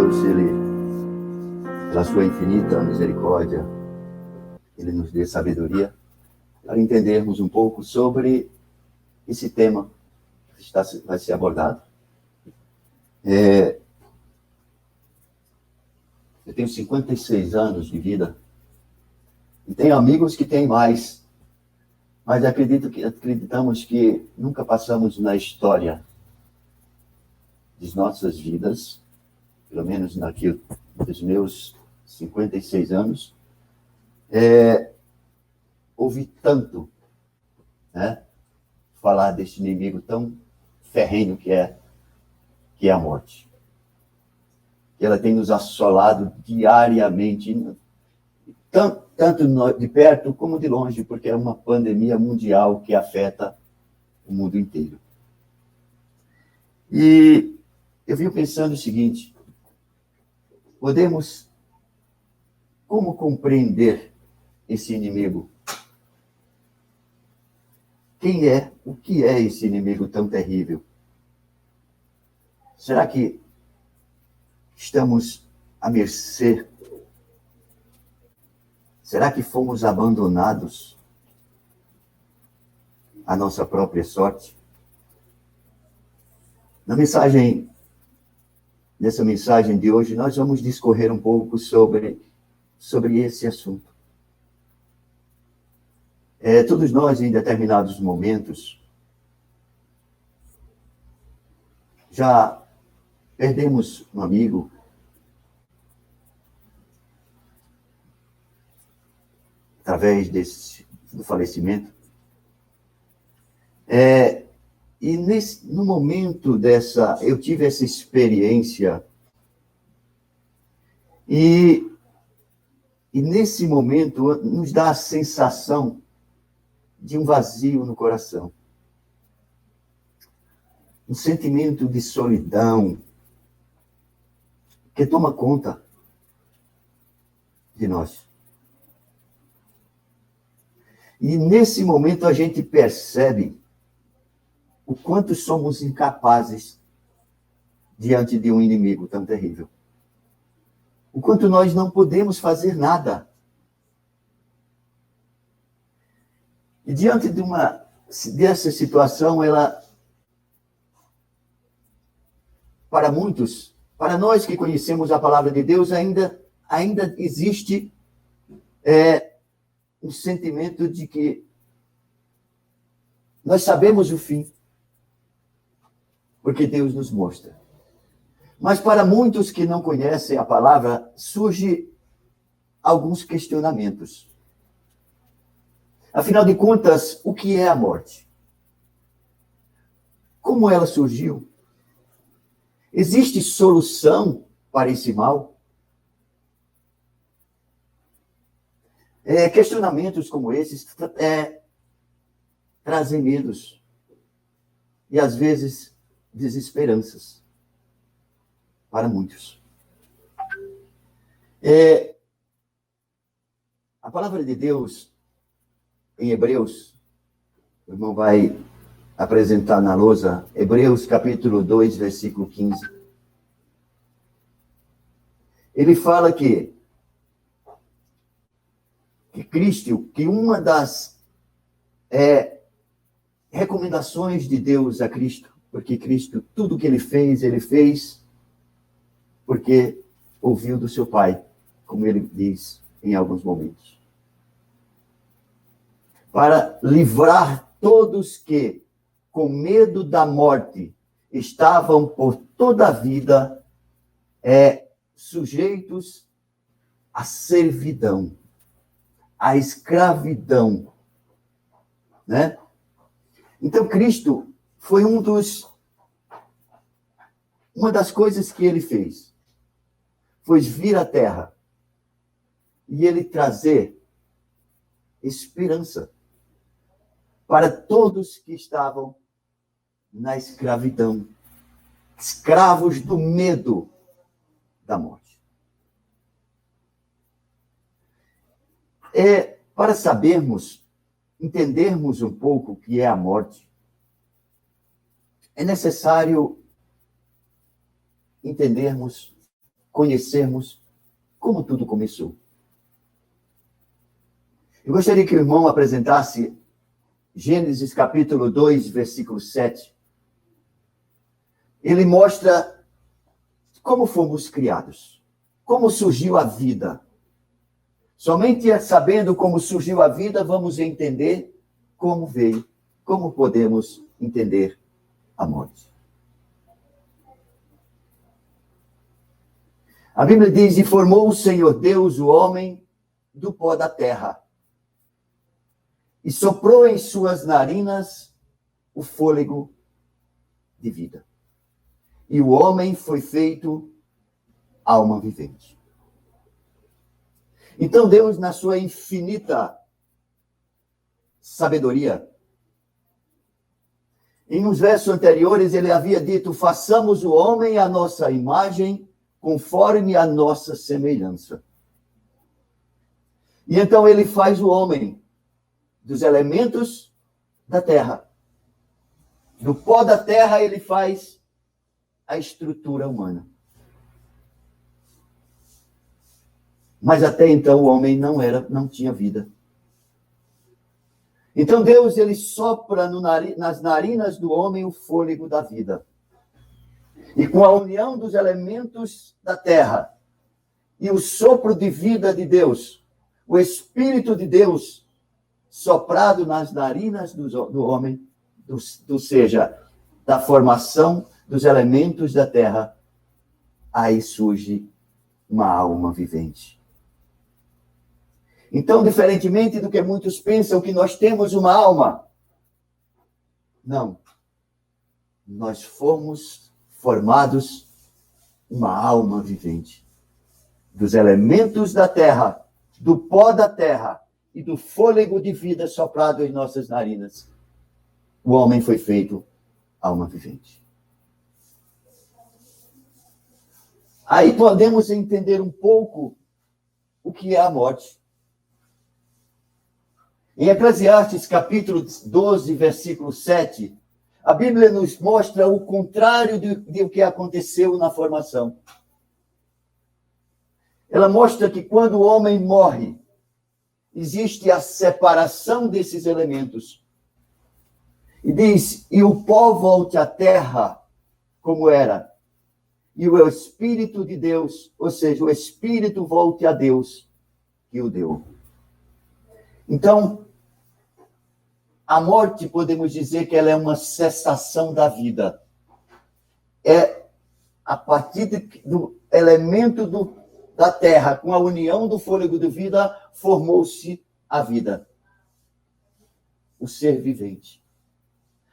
Deus, Ele, pela sua infinita misericórdia, Ele nos dê sabedoria para entendermos um pouco sobre esse tema que vai ser abordado. Eu tenho 56 anos de vida e tenho amigos que têm mais, mas acreditamos que nunca passamos na história de nossas vidas, pelo menos naquilo dos meus 56 anos, ouvi tanto, né, falar deste inimigo tão ferrenho que é a morte. Ela tem nos assolado diariamente, tanto de perto como de longe, porque é uma pandemia mundial que afeta o mundo inteiro. E eu vim pensando o seguinte: como compreender esse inimigo? O que é esse inimigo tão terrível? Será que estamos à mercê? Será que fomos abandonados à nossa própria sorte? Nessa mensagem de hoje, nós vamos discorrer um pouco sobre esse assunto. Todos nós, em determinados momentos, já perdemos um amigo, através do falecimento. E no momento eu tive essa experiência, e nesse momento nos dá a sensação de um vazio no coração, um sentimento de solidão que toma conta de nós. E nesse momento a gente percebe o quanto somos incapazes diante de um inimigo tão terrível. O quanto nós não podemos fazer nada. E diante dessa situação, para muitos, para nós que conhecemos a palavra de Deus, ainda existe um sentimento de que nós sabemos o fim, porque Deus nos mostra. Mas para muitos que não conhecem a palavra, surgem alguns questionamentos. Afinal de contas, o que é a morte? Como ela surgiu? Existe solução para esse mal? Questionamentos como esses trazem medos e, às vezes, desesperanças para muitos. A palavra de Deus, em Hebreus, o irmão vai apresentar na lousa, Hebreus capítulo 2, versículo 15. Ele fala que Cristo, que uma das recomendações de Deus a Cristo, porque Cristo, tudo que ele fez porque ouviu do seu Pai, como ele diz em alguns momentos. Para livrar todos que, com medo da morte, estavam por toda a vida sujeitos à servidão, à escravidão, né? Então, Cristo foi uma das coisas que ele fez, foi vir à Terra e ele trazer esperança para todos que estavam na escravidão, escravos do medo da morte. Para entendermos um pouco o que é a morte, é necessário entendermos conhecermos como tudo começou. Eu gostaria que o irmão apresentasse Gênesis capítulo 2, versículo 7. Ele mostra como fomos criados, como surgiu a vida. Somente sabendo como surgiu a vida, vamos entender como veio, como podemos entender a morte. A Bíblia diz: e formou o Senhor Deus o homem do pó da terra, e soprou em suas narinas o fôlego de vida. E o homem foi feito alma vivente. Então Deus, na sua infinita sabedoria, em uns versos anteriores, ele havia dito: façamos o homem à nossa imagem, conforme a nossa semelhança. E então ele faz o homem dos elementos da terra. Do pó da terra ele faz a estrutura humana. Mas até então o homem não tinha vida. Então Deus, ele sopra nas narinas do homem o fôlego da vida. E com a união dos elementos da terra e o sopro de vida de Deus, o Espírito de Deus soprado nas narinas do homem, ou seja, da formação dos elementos da terra, aí surge uma alma vivente. Então, diferentemente do que muitos pensam que nós temos uma alma, não. Nós fomos formados uma alma vivente. Dos elementos da terra, do pó da terra e do fôlego de vida soprado em nossas narinas, o homem foi feito alma vivente. Aí podemos entender um pouco o que é a morte. Em Eclesiastes, capítulo 12, versículo 7, a Bíblia nos mostra o contrário do que aconteceu na formação. Ela mostra que quando o homem morre, existe a separação desses elementos. E diz: e o pó volte à terra como era, e o Espírito de Deus, ou seja, o Espírito volte a Deus que o deu. Então, a morte, podemos dizer que ela é uma cessação da vida. É a partir do elemento da terra, com a união do fôlego de vida, formou-se a vida. O ser vivente.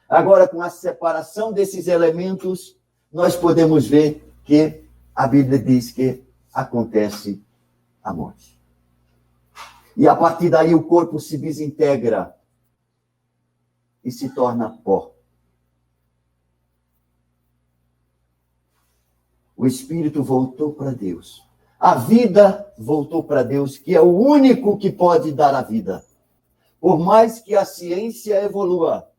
Agora, com a separação desses elementos, nós podemos ver que a Bíblia diz que acontece a morte. E a partir daí o corpo se desintegra e se torna pó. O espírito voltou para Deus. A vida voltou para Deus, que é o único que pode dar a vida. Por mais que a ciência evolua,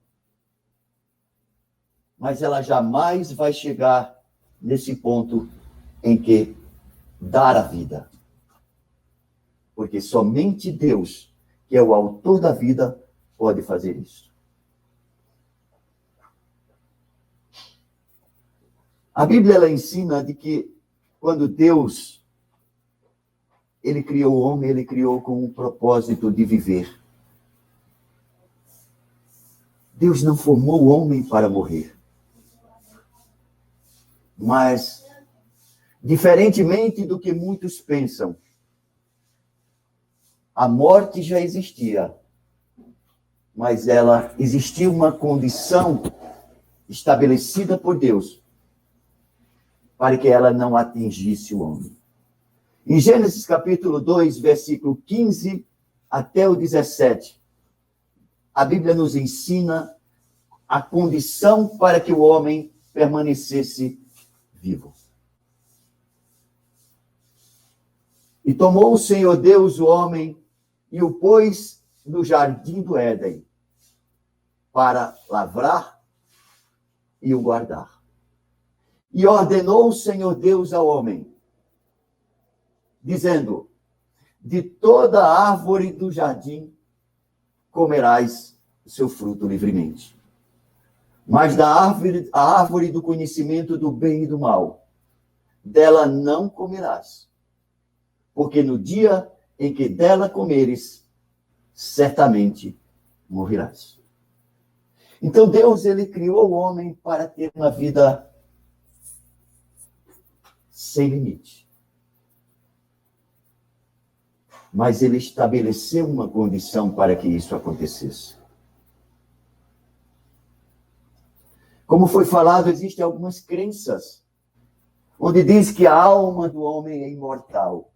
mas ela jamais vai chegar nesse ponto em que dar a vida. Porque somente Deus, que é o autor da vida, pode fazer isso. A Bíblia ela ensina de que quando Deus ele criou o homem, ele criou com um propósito de viver. Deus não formou o homem para morrer. Mas, diferentemente do que muitos pensam, a morte já existia, mas ela existia uma condição estabelecida por Deus para que ela não atingisse o homem. Em Gênesis capítulo 2, versículo 15 até o 17, a Bíblia nos ensina a condição para que o homem permanecesse vivo. E tomou o Senhor Deus o homem e o pôs no jardim do Éden para lavrar e o guardar. E ordenou o Senhor Deus ao homem: dizendo: de toda árvore do jardim comerás o seu fruto livremente. Mas a árvore do conhecimento do bem e do mal, dela não comerás, porque no dia em que dela comeres, certamente morrerás. Então Deus, ele criou o homem para ter uma vida sem limite. Mas ele estabeleceu uma condição para que isso acontecesse. Como foi falado, existem algumas crenças onde diz que a alma do homem é imortal.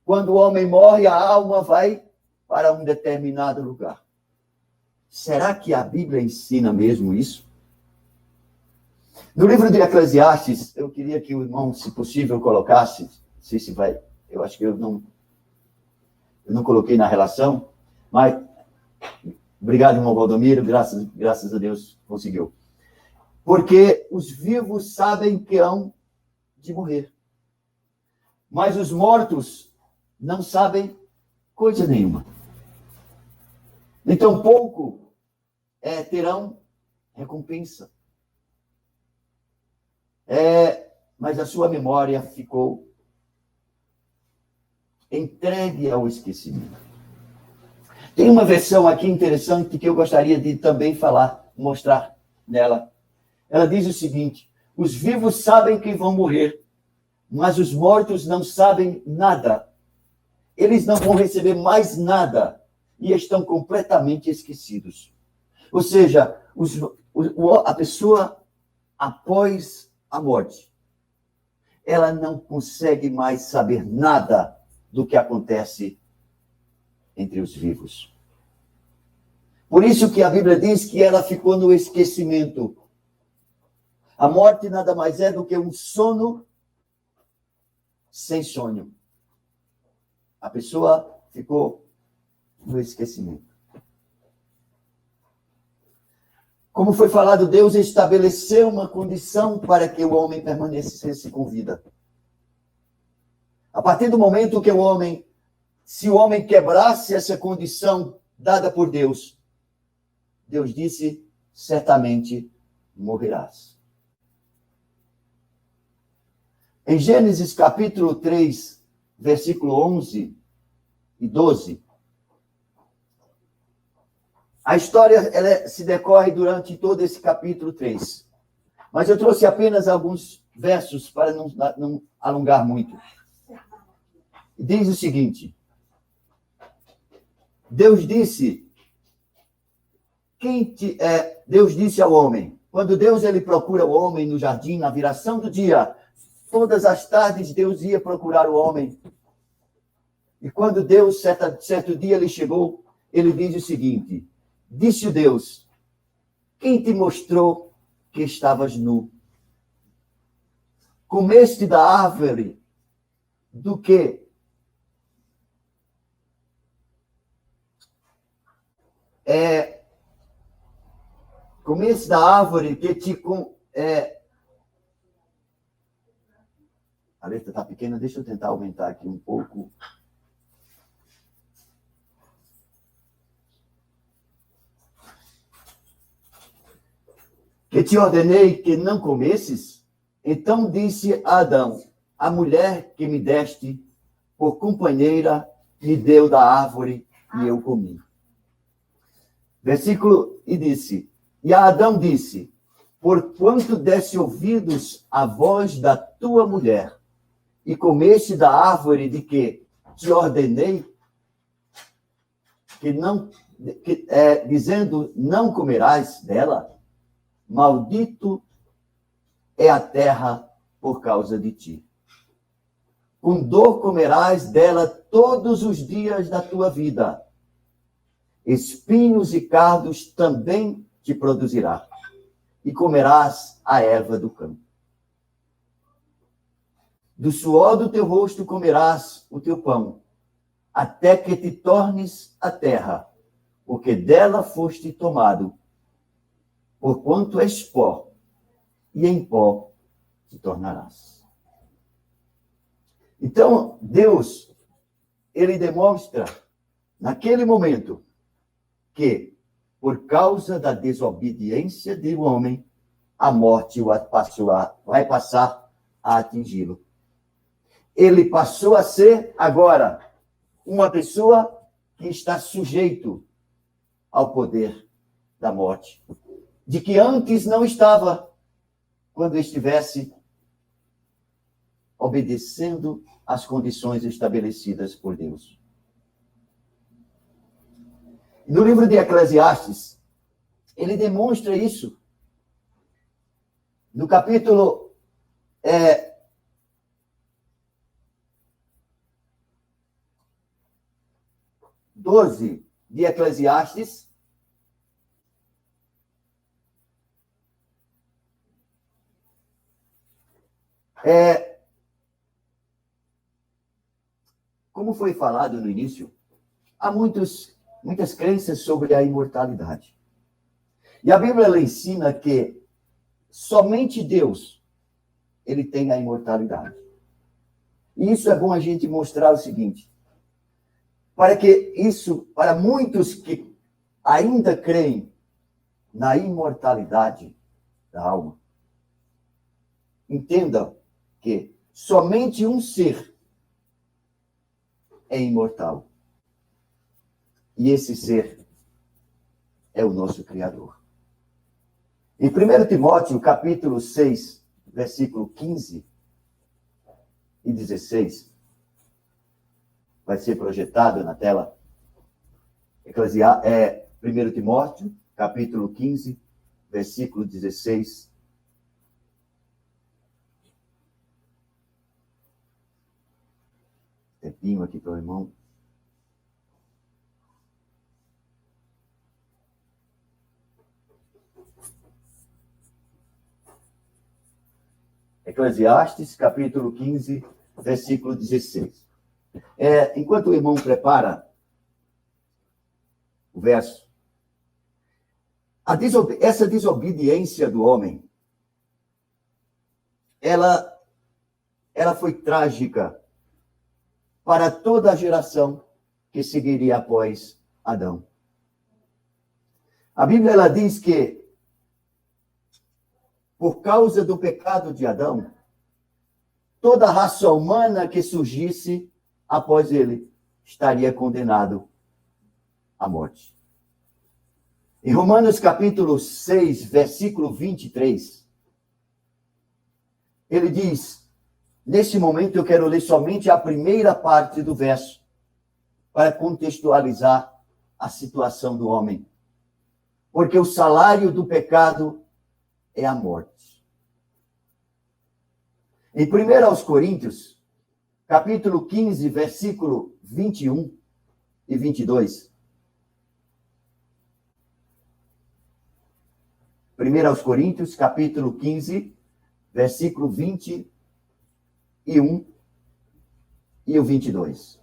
Quando o homem morre, a alma vai para um determinado lugar. Será que a Bíblia ensina mesmo isso? No livro de Eclesiastes, eu queria que o irmão, se possível, colocasse, não sei se vai, eu acho que eu não coloquei na relação, mas obrigado, irmão Valdomiro, graças a Deus conseguiu. Porque os vivos sabem que hão de morrer, mas os mortos não sabem coisa nenhuma. Então, pouco terão recompensa. Mas a sua memória ficou entregue ao esquecimento. Tem uma versão aqui interessante que eu gostaria de também mostrar nela. Ela diz o seguinte: os vivos sabem que vão morrer, mas os mortos não sabem nada. Eles não vão receber mais nada e estão completamente esquecidos. Ou seja, a pessoa, após a morte, ela não consegue mais saber nada do que acontece entre os vivos. Por isso que a Bíblia diz que ela ficou no esquecimento. A morte nada mais é do que um sono sem sonho. A pessoa ficou no esquecimento. Como foi falado, Deus estabeleceu uma condição para que o homem permanecesse com vida. A partir do momento que se o homem quebrasse essa condição dada por Deus, Deus disse: certamente morrerás. Em Gênesis capítulo 3, versículo 11 e 12, a história se decorre durante todo esse capítulo 3. Mas eu trouxe apenas alguns versos para não alongar muito. Diz o seguinte: Deus disse ao homem, quando Deus ele procura o homem no jardim, na viração do dia, todas as tardes Deus ia procurar o homem. E quando Deus, certo dia, ele chegou, ele diz o seguinte: disse Deus, quem te mostrou que estavas nu? Comeste da árvore do quê? Comeste da árvore que te... A letra está pequena, deixa eu tentar aumentar aqui um pouco. Que te ordenei que não comesses? Então disse a Adão, a mulher que me deste por companheira me deu da árvore e eu comi. Versículo, e a Adão disse, porquanto desse ouvidos à voz da tua mulher e comeste da árvore de que te ordenei, dizendo, não comerás dela, maldito é a terra por causa de ti. Com dor comerás dela todos os dias da tua vida. Espinhos e cardos também te produzirá. E comerás a erva do campo. Do suor do teu rosto comerás o teu pão, até que te tornes a terra, porque dela foste tomado, porquanto és pó, e em pó te tornarás. Então, Deus, ele demonstra, naquele momento, que, por causa da desobediência do homem, a morte vai passar a atingi-lo. Ele passou a ser, agora, uma pessoa que está sujeito ao poder da morte, de que antes não estava, quando estivesse obedecendo às condições estabelecidas por Deus. No livro de Eclesiastes, ele demonstra isso. No capítulo 12 de Eclesiastes, como foi falado no início, há muitas crenças sobre a imortalidade. E a Bíblia ela ensina que somente Deus ele tem a imortalidade. E isso é bom a gente mostrar o seguinte, para muitos que ainda creem na imortalidade da alma, entendam que somente um ser é imortal. E esse ser é o nosso Criador. Em 1 Timóteo, capítulo 6, versículo 15 e 16, vai ser projetado na tela. 1 Timóteo, capítulo 15, versículo 16. Tempinho aqui para o irmão. Eclesiastes, capítulo 15, versículo 16. Enquanto o irmão prepara o verso, essa desobediência do homem, ela foi trágica para toda a geração que seguiria após Adão. A Bíblia ela diz que, por causa do pecado de Adão, toda a raça humana que surgisse após ele estaria condenado à morte. Em Romanos capítulo 6, versículo 23, ele diz, nesse momento eu quero ler somente a primeira parte do verso, para contextualizar a situação do homem. Porque o salário do pecado é a morte. Em 1 Coríntios, capítulo 15, versículo 21 e 22. 1 Coríntios, capítulo 15, versículo 21 e o 22.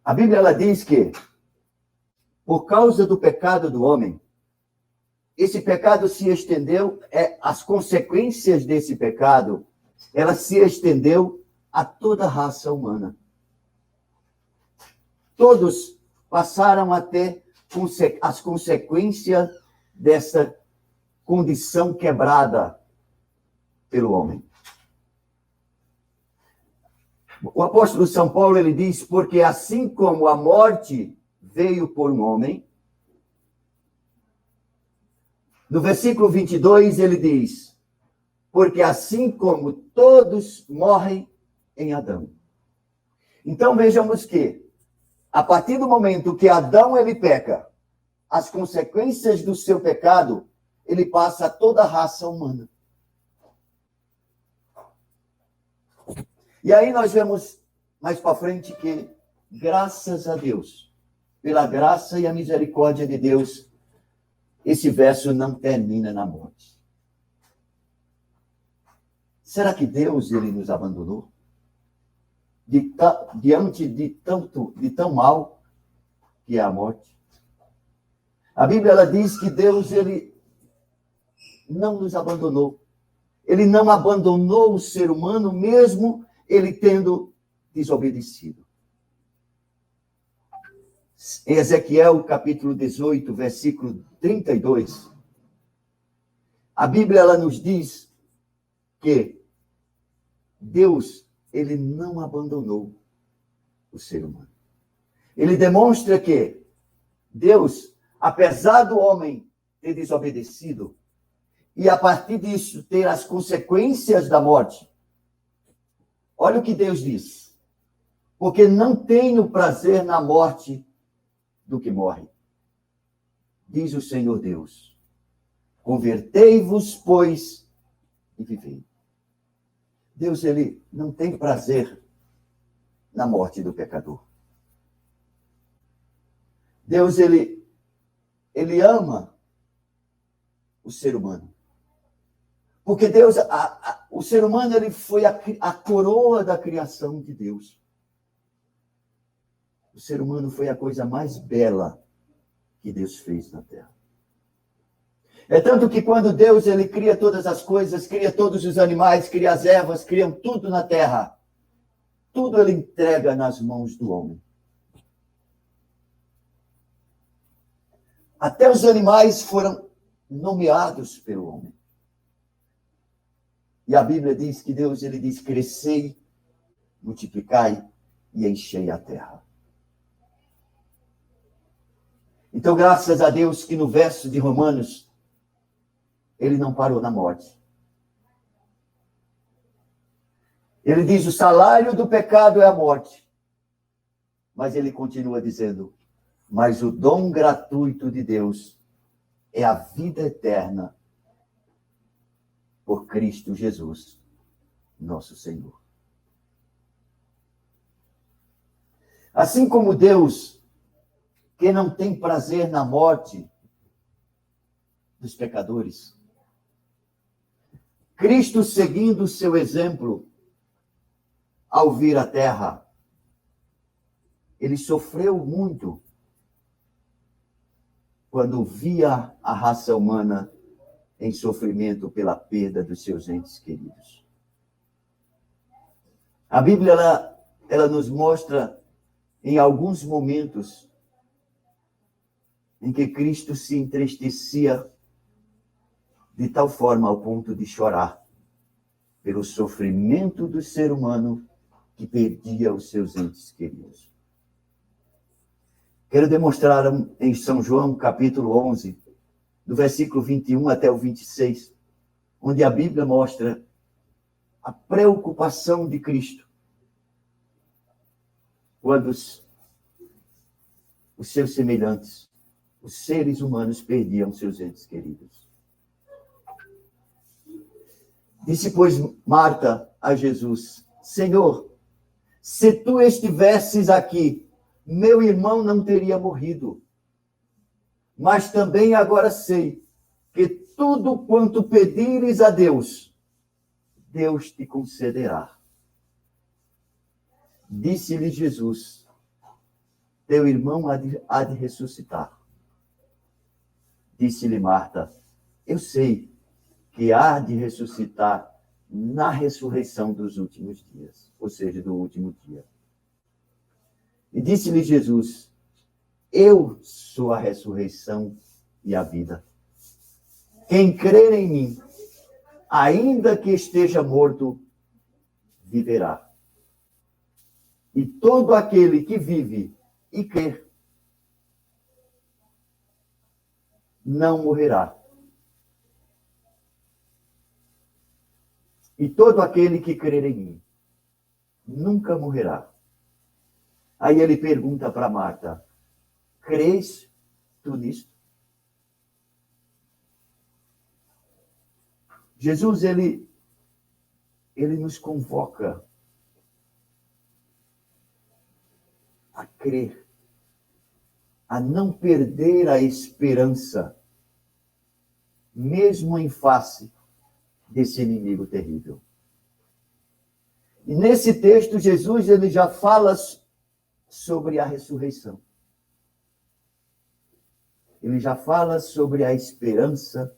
A Bíblia ela diz que, por causa do pecado do homem, esse pecado se estendeu, as consequências desse pecado, ela se estendeu a toda a raça humana. Todos passaram a ter as consequências dessa condição quebrada pelo homem. O apóstolo São Paulo, ele diz, porque assim como a morte veio por um homem, no versículo 22 ele diz, porque assim como todos morrem em Adão. Então vejamos que, a partir do momento que Adão ele peca, as consequências do seu pecado, ele passa a toda a raça humana. E aí nós vemos mais para frente que, graças a Deus, pela graça e a misericórdia de Deus, esse verso não termina na morte. Será que Deus ele nos abandonou? Diante de tão mal que é a morte? A Bíblia ela diz que Deus ele não nos abandonou. Ele não abandonou o ser humano, mesmo ele tendo desobedecido. Em Ezequiel, capítulo 18, versículo 32, a Bíblia ela nos diz que Deus, ele não abandonou o ser humano. Ele demonstra que Deus, apesar do homem ter desobedecido, e a partir disso ter as consequências da morte, olha o que Deus diz. Porque não tenho prazer na morte do que morre. Diz o Senhor Deus. Convertei-vos, pois, e vivei. Deus, ele não tem prazer na morte do pecador. Deus, ele ama o ser humano. Porque Deus, o ser humano, ele foi a coroa da criação de Deus. O ser humano foi a coisa mais bela que Deus fez na terra. É tanto que quando Deus ele cria todas as coisas, cria todos os animais, cria as ervas, cria tudo na terra, tudo ele entrega nas mãos do homem. Até os animais foram nomeados pelo homem. E a Bíblia diz que Deus ele diz: crescei, multiplicai e enchei a terra. Então, graças a Deus que no verso de Romanos, ele não parou na morte. Ele diz: o salário do pecado é a morte. Mas ele continua dizendo: mas o dom gratuito de Deus é a vida eterna por Cristo Jesus, nosso Senhor. Assim como Deus, que não tem prazer na morte dos pecadores, Cristo, seguindo o seu exemplo, ao vir à terra, ele sofreu muito quando via a raça humana em sofrimento pela perda dos seus entes queridos. A Bíblia, ela nos mostra em alguns momentos em que Cristo se entristecia de tal forma ao ponto de chorar pelo sofrimento do ser humano que perdia os seus entes queridos. Quero demonstrar em São João, capítulo 11, do versículo 21 até o 26, onde a Bíblia mostra a preocupação de Cristo quando os seus semelhantes, os seres humanos, perdiam seus entes queridos. Disse, pois, Marta a Jesus: Senhor, se tu estivesses aqui, meu irmão não teria morrido. Mas também agora sei que tudo quanto pedires a Deus, Deus te concederá. Disse-lhe Jesus: teu irmão há de ressuscitar. Disse-lhe Marta: eu sei que há de ressuscitar na ressurreição dos últimos dias, ou seja, do último dia. E disse-lhe Jesus: eu sou a ressurreição e a vida. Quem crer em mim, ainda que esteja morto, viverá. E todo aquele que vive e crer, não morrerá. E todo aquele que crer em mim, nunca morrerá. Aí ele pergunta para Marta: crês tu nisto? Jesus, ele nos convoca a crer, a não perder a esperança, mesmo em face desse inimigo terrível. E nesse texto, Jesus ele já fala sobre a ressurreição. Ele já fala sobre a esperança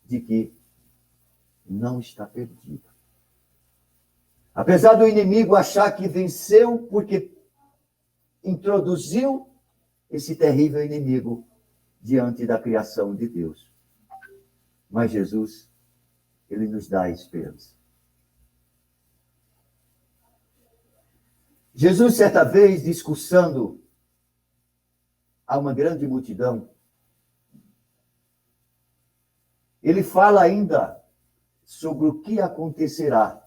de que não está perdido. Apesar do inimigo achar que venceu porque introduziu esse terrível inimigo diante da criação de Deus. Mas Jesus, ele nos dá a esperança. Jesus, certa vez, discursando a uma grande multidão, ele fala ainda sobre o que acontecerá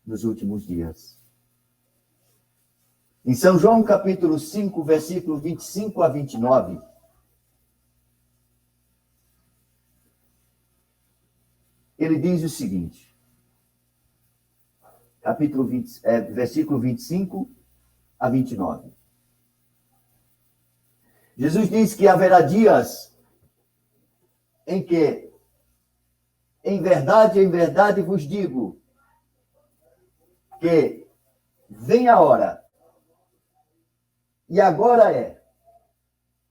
nos últimos dias. Em São João, capítulo 5, versículo 25 a 29, ele diz o seguinte, capítulo 20, versículo 25 a 29. Jesus diz que haverá dias em que, em verdade vos digo, que vem a hora, e agora é,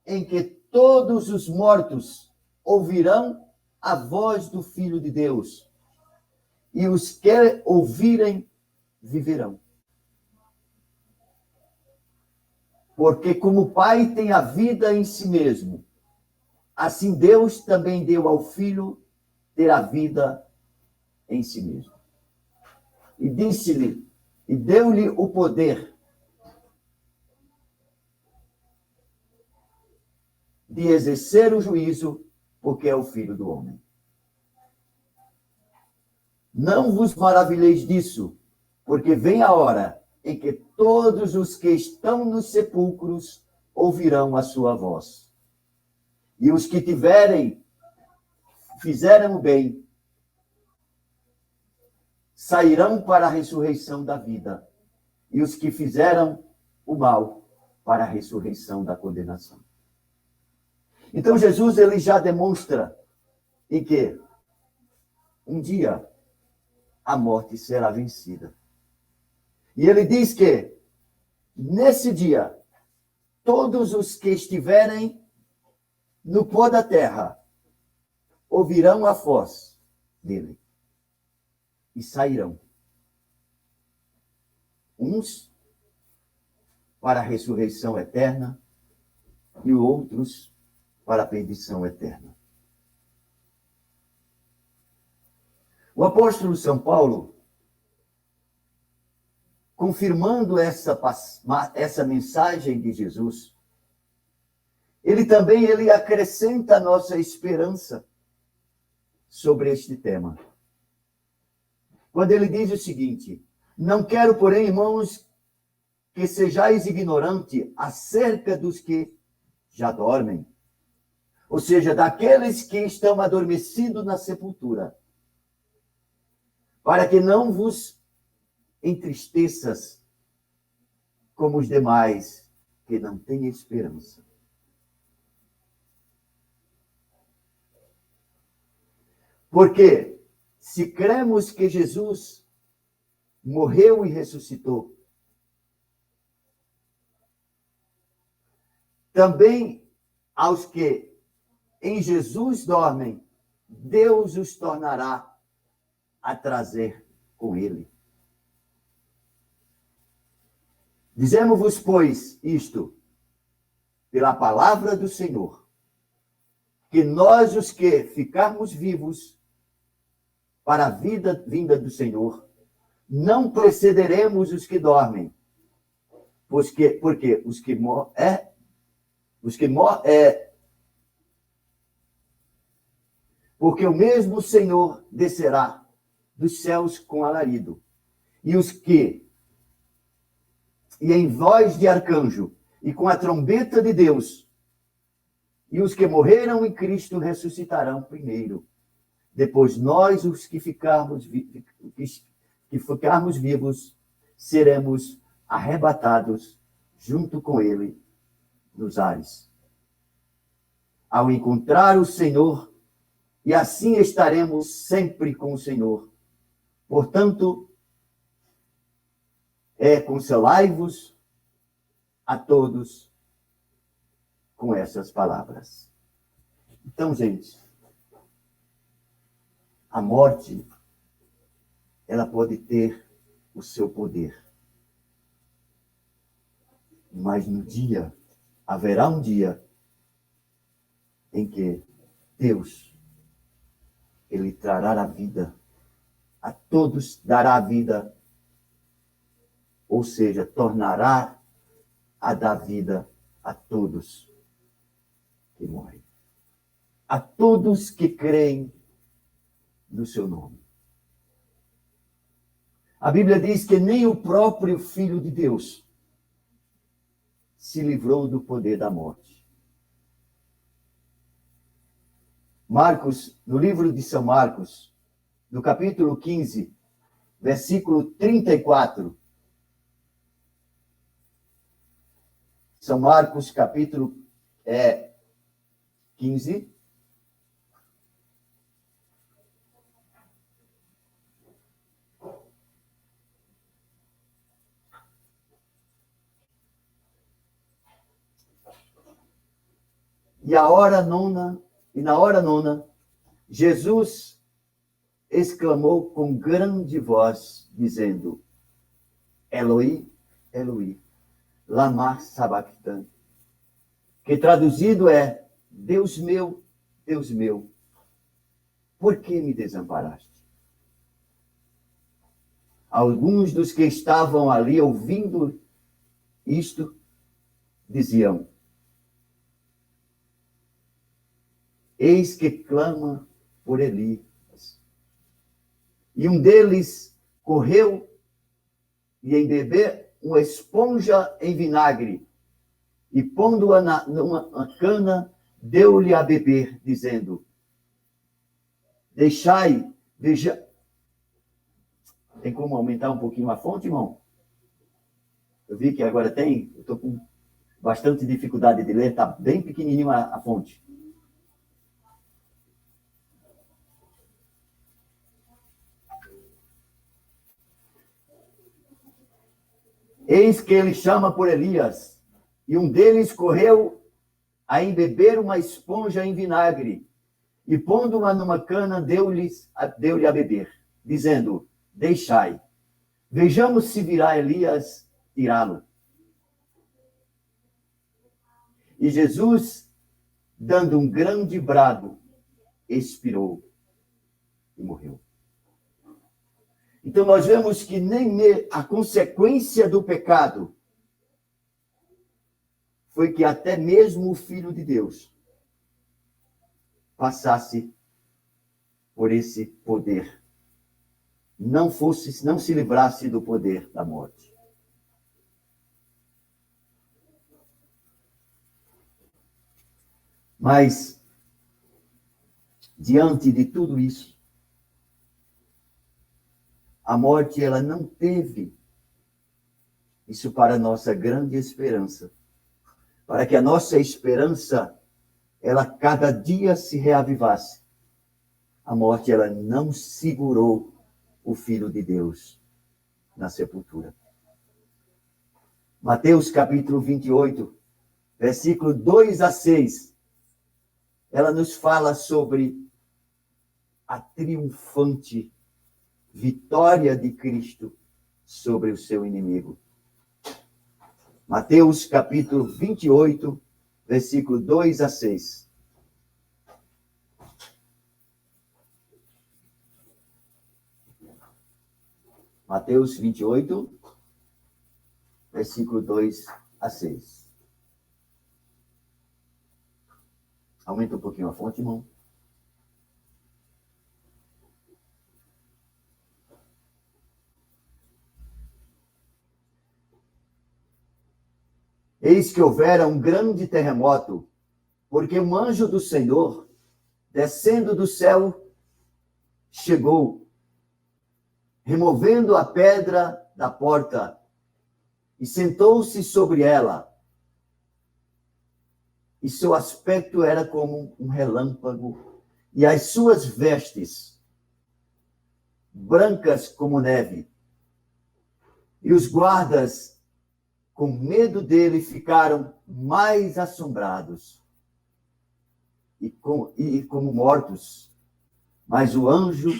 em que todos os mortos ouvirão a voz do Filho de Deus, e os que ouvirem viverão. Porque como o Pai tem a vida em si mesmo, assim Deus também deu ao Filho ter a vida em si mesmo. E disse-lhe, e deu-lhe o poder de exercer o juízo, porque é o Filho do homem. Não vos maravilheis disso, porque vem a hora em que todos os que estão nos sepulcros ouvirão a sua voz. E os que fizeram o bem, sairão para a ressurreição da vida, e os que fizeram o mal para a ressurreição da condenação. Então Jesus, ele já demonstra em que um dia a morte será vencida. E ele diz que nesse dia todos os que estiverem no pó da terra ouvirão a voz dele e sairão. Uns para a ressurreição eterna e outros para a perdição eterna. O apóstolo São Paulo, confirmando essa mensagem de Jesus, ele acrescenta a nossa esperança sobre este tema. Quando ele diz o seguinte: não quero, porém, irmãos, que sejais ignorantes acerca dos que já dormem, ou seja, daqueles que estão adormecidos na sepultura, para que não vos entristeças como os demais que não têm esperança. Porque se cremos que Jesus morreu e ressuscitou, também aos que em Jesus dormem, Deus os tornará a trazer com ele. Dizemos-vos, pois, isto, pela palavra do Senhor, que nós, os que ficarmos vivos para a vinda do Senhor, não precederemos os que dormem, porque os que porque o mesmo Senhor descerá dos céus com alarido, e em voz de arcanjo, e com a trombeta de Deus, e os que morreram em Cristo ressuscitarão primeiro. Depois nós, os que ficarmos vivos, seremos arrebatados junto com ele nos ares, ao encontrar o Senhor, e assim estaremos sempre com o Senhor. Portanto, consolai-vos a todos com essas palavras. Então, gente, A morte, ela pode ter o seu poder. Mas haverá um dia em que Deus, Ele trará a vida, a todos dará a vida, ou seja, tornará a dar vida a todos que morrem. A todos que creem no seu nome. A Bíblia diz que nem o próprio Filho de Deus se livrou do poder da morte. Marcos, no livro de São Marcos, no capítulo 15, versículo 34. São Marcos, capítulo 15. E na hora nona, Jesus exclamou com grande voz, dizendo: Eloi, Eloi, lama sabachthani, que traduzido é: Deus meu, por que me desamparaste? Alguns dos que estavam ali ouvindo isto diziam: eis que clama por Elias. E um deles correu e embebeu uma esponja em vinagre e pondo-a numa cana, deu-lhe a beber, dizendo: deixai, veja. Tem como aumentar um pouquinho a fonte, irmão? Eu vi que agora tem, eu estou com bastante dificuldade de ler, está bem pequenininho a fonte. Eis que ele chama por Elias, e um deles correu a embeber uma esponja em vinagre, e pondo-a numa cana, deu-lhe a beber, dizendo: deixai, vejamos se virá Elias tirá-lo. E Jesus, dando um grande brado, expirou e morreu. Então nós vemos que nem a consequência do pecado foi que até mesmo o Filho de Deus passasse por esse poder, não se livrasse do poder da morte. Mas diante de tudo isso, a morte, ela não teve isso para nossa grande esperança. Para que a nossa esperança, ela cada dia se reavivasse. A morte, ela não segurou o Filho de Deus na sepultura. Mateus capítulo 28, versículo 2 a 6, ela nos fala sobre a triunfante vitória de Cristo sobre o seu inimigo. Mateus capítulo 28, versículo 2 a 6. Mateus 28, versículo 2 a 6. Aumenta um pouquinho a fonte, irmão. Eis que houvera um grande terremoto, porque um anjo do Senhor, descendo do céu, chegou, removendo a pedra da porta, e sentou-se sobre ela. E seu aspecto era como um relâmpago, e as suas vestes brancas como neve. E os guardas, com medo dele, ficaram mais assombrados e como mortos. Mas o anjo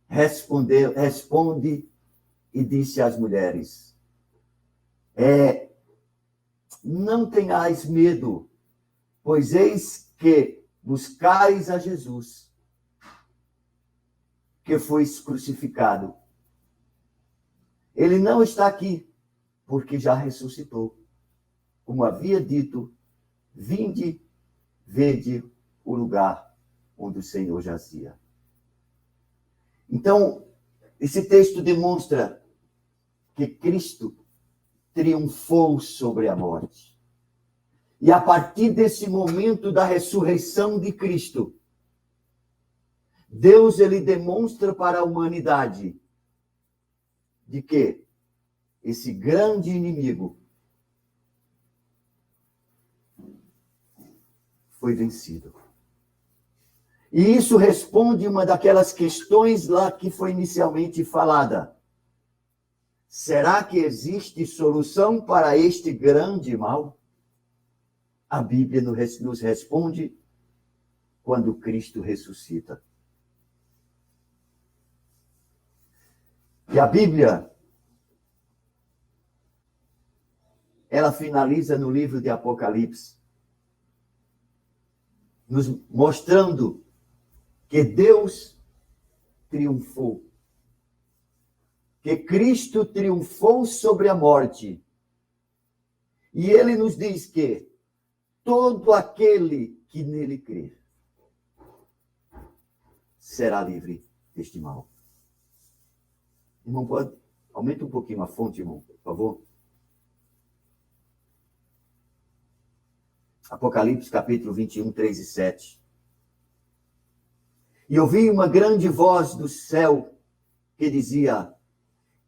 responde e disse às mulheres: não tenhais medo, pois eis que buscais a Jesus, que foi crucificado. Ele não está aqui, porque já ressuscitou. Como havia dito, vinde, vede o lugar onde o Senhor jazia. Então, esse texto demonstra que Cristo triunfou sobre a morte. E a partir desse momento da ressurreição de Cristo, Deus ele demonstra para a humanidade de que esse grande inimigo foi vencido. E isso responde uma daquelas questões lá que foi inicialmente falada. Será que existe solução para este grande mal? A Bíblia nos responde quando Cristo ressuscita. E a Bíblia, ela finaliza no livro de Apocalipse, nos mostrando que Deus triunfou. Que Cristo triunfou sobre a morte. E ele nos diz que todo aquele que nele crer será livre deste mal. Irmão, pode? Aumenta um pouquinho a fonte, irmão, por favor. Apocalipse, capítulo 21, 3 e 7. E ouvi uma grande voz do céu que dizia: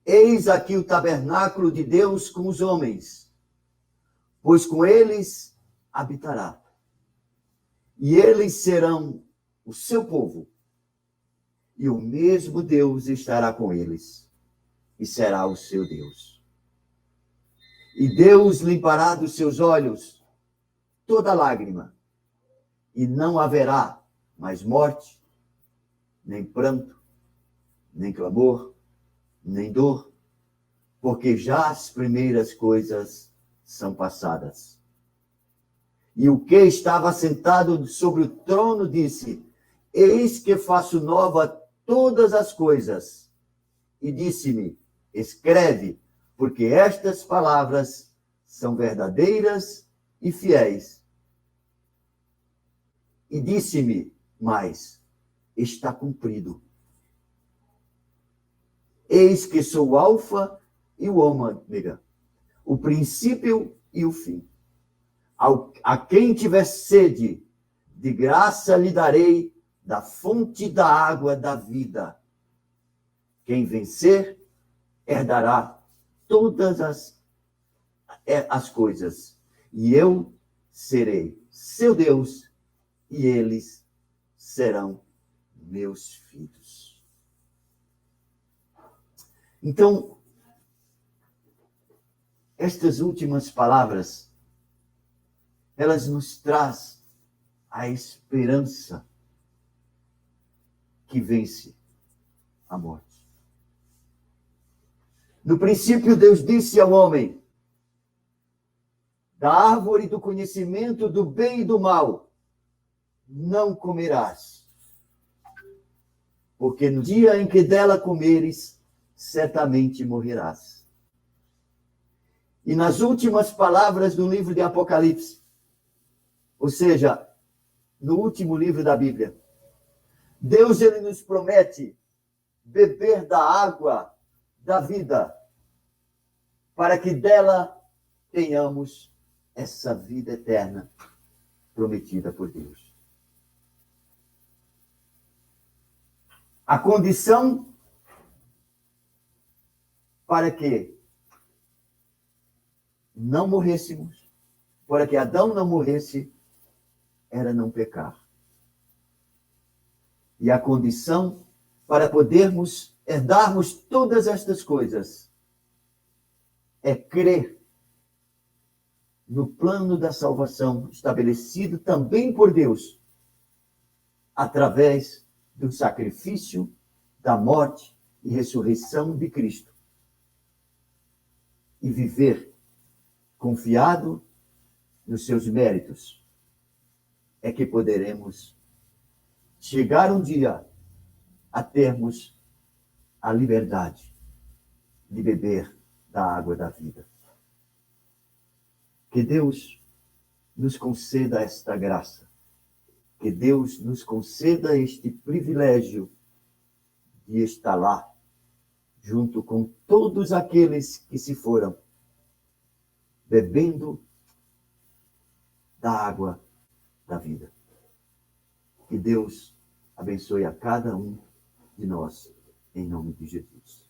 eis aqui o tabernáculo de Deus com os homens, pois com eles habitará. E eles serão o seu povo, e o mesmo Deus estará com eles, e será o seu Deus. E Deus limpará dos seus olhos toda lágrima, e não haverá mais morte, nem pranto, nem clamor, nem dor, porque já as primeiras coisas são passadas. E o que estava sentado sobre o trono disse: eis que faço nova todas as coisas. E disse-me: escreve, porque estas palavras são verdadeiras e fiéis. E disse-me mais: está cumprido. Eis que sou o alfa e o ômega, o princípio e o fim. A quem tiver sede, de graça lhe darei da fonte da água da vida. Quem vencer, herdará todas as coisas, e eu serei seu Deus, e eles serão meus filhos. Então, estas últimas palavras, elas nos trazem a esperança que vence a morte. No princípio, Deus disse ao homem: da árvore do conhecimento do bem e do mal não comerás, porque no dia em que dela comeres, certamente morrerás. E nas últimas palavras do livro de Apocalipse, ou seja, no último livro da Bíblia, Deus ele nos promete beber da água da vida, para que dela tenhamos essa vida eterna prometida por Deus. A condição para que não morrêssemos, para que Adão não morresse, era não pecar. E a condição para podermos herdarmos todas estas coisas é crer no plano da salvação estabelecido também por Deus, através do sacrifício, da morte e ressurreição de Cristo. E viver confiado nos seus méritos, é que poderemos chegar um dia a termos a liberdade de beber da água da vida. Que Deus nos conceda esta graça, que Deus nos conceda este privilégio de estar lá, junto com todos aqueles que se foram, bebendo da água da vida. Que Deus abençoe a cada um de nós, em nome de Jesus.